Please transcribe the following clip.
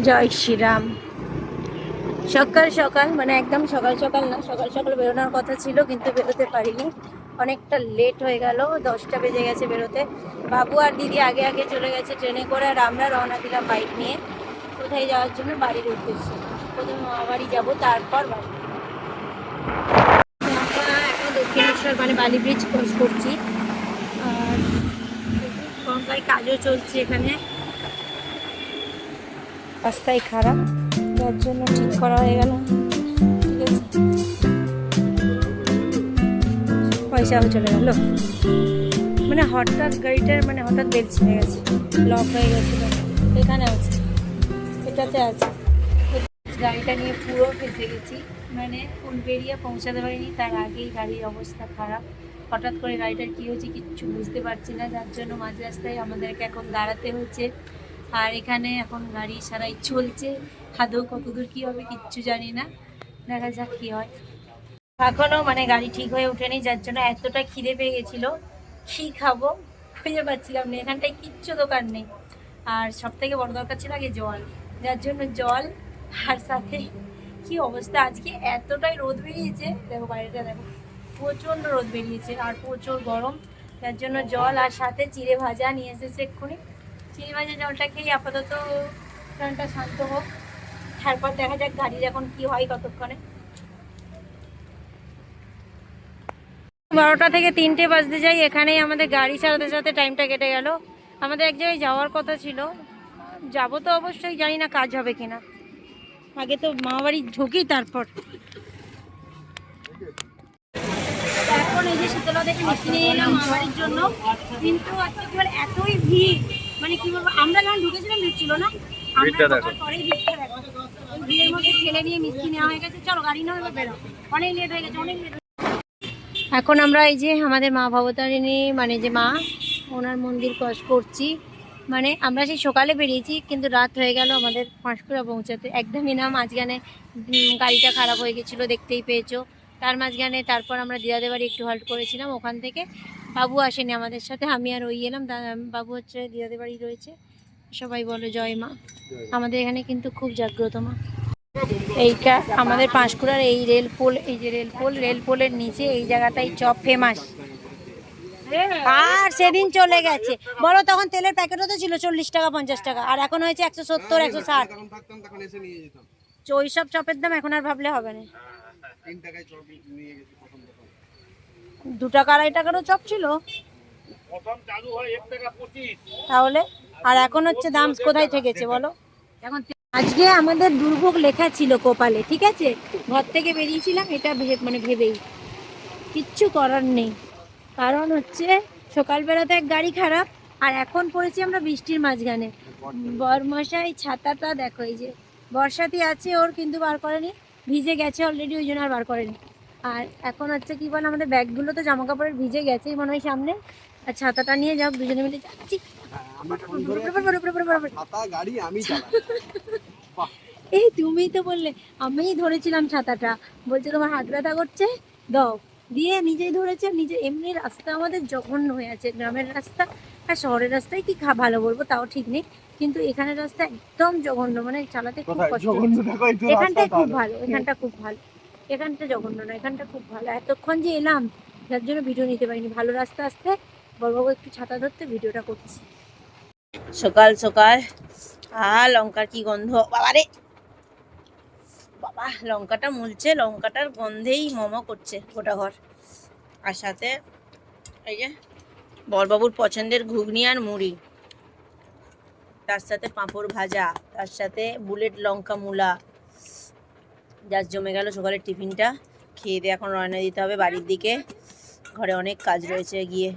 জয় শ্রীরাম। সকাল সকাল মানে একদম সকাল সকাল না, সকাল সকাল বেরোনোর কথা ছিল কিন্তু বেরোতে পারিনি, অনেকটা লেট হয়ে গেল। 10টা বেজে গেছে বেরোতে। বাবু আর দিদি আগে আগে চলে গেছে ট্রেনে করে, আর আমরা রওনা দিলাম বাইক নিয়ে কোথায় যাওয়ার জন্য, বাড়ির উদ্দেশ্যে। প্রথমে মামা বাড়ি যাবো, তারপর বাড়ি। আমরা এখন দক্ষিণেশ্বর মানে বালি ব্রিজ ক্রস করছি, আর গঙ্গায় কাজও চলছে এখানে। রাস্তায় খারাপ, যার জন্য ঠিক করা হয়ে গেল। ঠিক আছে, পয়সাও চলে গেল। মানে হঠাৎ গাড়িটার মানে হঠাৎ বেল ছিঁড়ে গেছে, লক হয়ে গেছিল। এখানে আছে, এটাতে আছে। গাড়িটা নিয়ে পুরো ফেঁসে গেছি, মানে ফুলবেড়িয়া পৌঁছাতে পারিনি, তার আগেই গাড়ির অবস্থা খারাপ। হঠাৎ করে গাড়িটার কী হয়েছে কিচ্ছু বুঝতে পারছি না, যার জন্য মাঝ রাস্তায় আমাদেরকে এখন দাঁড়াতে হচ্ছে। আর এখানে এখন গাড়ি সারাই চলছে, আদৌ কতদূর কী হবে কিচ্ছু জানি না, দেখা যাক কী হয়। এখনও মানে গাড়ি ঠিক হয়ে ওঠেনি, যার জন্য এতটা খিদে পেয়ে গেছিলো, কী খাবো খুঁজে পাচ্ছিলাম না। এখানটায় কিচ্ছু দোকান নেই, আর সব থেকে বড় দরকার ছিল আগে জল, যার জন্য জল। আর সাথে কি অবস্থা, আজকে এতটাই রোদ বেরিয়েছে, দেখো বাইরেটা দেখো, প্রচণ্ড রোদ বেরিয়েছে আর প্রচুর গরম, যার জন্য জল আর সাথে চিড়ে ভাজা নিয়ে এসেছে এক্ষুনি। চিড়ে ভাজা জলটা খেয়ে আপাতত প্রাণটা শান্ত হোক, তারপর দেখা যাক গাড়ির এখন কি হয় কতক্ষণে। 12টা থেকে 3টে বাজতে যাই, এখানেই আমাদের গাড়ি চালাতে চালাতে টাইমটা কেটে গেল। আমাদের এক জায়গায় যাওয়ার কথা ছিল, যাবো তো অবশ্যই, জানি না কাজ হবে কিনা। আগে তো মামাবাড়ি ঢুকি তারপর। এখন এই যে শীতলা থেকে মিষ্টি নিয়ে এলাম মামাবাড়ির জন্য, কিন্তু আজকে কি বলে এতই ভিড়, মানে কি বলবো, আমরা যখন ঢুকেছিলাম ভিড় ছিল না, পরেই ভিড়টা দেখো। ওই ভিড়ের মধ্যে ঠেলে নিয়ে মিষ্টি নেওয়া হয়ে গেছে, চলো গাড়ি নেওয়া বেরো, অনেক লেট হয়ে গেছে, অনেক লেট। এখন আমরা এই যে আমাদের মা ভবতারিণী মানে যে মা, ওনার মন্দির ক্রস করছি। মানে আমরা সেই সকালে বেরিয়েছি, কিন্তু রাত হয়ে গেল আমাদের পাঁশকুড়া পৌঁছাতে, একদমই না। মাঝখানে গাড়িটা খারাপ হয়ে গেছিলো, দেখতেই পেয়েছো। তার মাঝখানে তারপর আমরা দিদাদের বাড়ি একটু হল্ট করেছিলাম, ওখান থেকে বাবু আসেনি আমাদের সাথে, আমি আর ওই এলাম। বাবু হচ্ছে দিদাদের বাড়ি রয়েছে। সবাই বলো জয় মা। আমাদের এখানে কিন্তু খুব জাগ্রত মা। এইটা আমাদের পাঁশকুড়ার এই রেলপোল, এই যে রেলপোলের নিচে এই জায়গাটাই চপ ফেমাস। আর সেদিন চলে গেছে, বলো তখন তেলের প্যাকেটও তো ছিল 40 টাকা 50 টাকা, আর এখন হয়েছে 170 160। ওই সব চপের দাম এখন আর ভাবলে হবে না। 2 টাকা 2.5 টাকারও চপ ছিল তাহলে, আর এখন হচ্ছে দাম কোথায় থেকেছে বলো এখন। আজকে আমাদের দুর্ভোগ লেখা ছিল কপালে, ঠিক আছে, ঘর থেকে বেরিয়েছিলাম এটা মানে ভেবেই, কিচ্ছু করার নেই। কারণ হচ্ছে সকালবেলাতে এক গাড়ি খারাপ, আর এখন পড়েছি আমরা বৃষ্টির মাঝখানে। বরমশাই ছাতাটা দেখো, এই যে বর্ষাতি আছে ওর, কিন্তু বার করেনি, ভিজে গেছে অলরেডি, ওই জন্য আর বার করেনি। আর এখন হচ্ছে কি বল, আমাদের ব্যাগগুলো তো জামা কাপড়ের ভিজে গেছেই মনে হয় সামনে, আর ছাতাটা নিয়ে যাও দুজনে মিলে যাচ্ছি। এই তুমি তো বললে, আমিই ধরেছিলাম ছাতাটা, বলছে তোমার হাত ব্যথা করছে দাও, দিয়ে নিজেই ধরেছে নিজে। এমনি রাস্তা আমাদের জঘন্য হয়ে আছে, গ্রামের রাস্তা আর শহরের রাস্তায় কি ভালো বলবো তাও ঠিক নেই, কিন্তু এখানের রাস্তা একদম জঘন্য, মানে চালাতে খুব কষ্ট। এখানটায় খুব ভালো, এখানটা খুব ভালো, এখানটা জঘন্য না, এখানটা খুব ভালো। এতক্ষণ যে এলাম, যার জন্য ভিডিও নিতে পারিনি, ভালো রাস্তা আসতে বড়বাবু একটু ছাতা ধরতে ভিডিওটা করছি। সকাল সকাল লঙ্কার কি গন্ধ বাবারে বাবা, লঙ্কাটা মুলছে, লঙ্কাটার গন্ধেই মমো করছে গোটা ঘর। আর সাথে এই যে বড়বাবুর পছন্দের ঘুগনি আর মুড়ি, তার সাথে পাঁপড় ভাজা, তার সাথে বুলেট লঙ্কা মূলা। যা জমে গেল সকালের টিফিনটা, খেয়ে দিয়ে এখন রওনা দিতে হবে বাড়ির দিকে। ঘরে অনেক কাজ রয়েছে, গিয়ে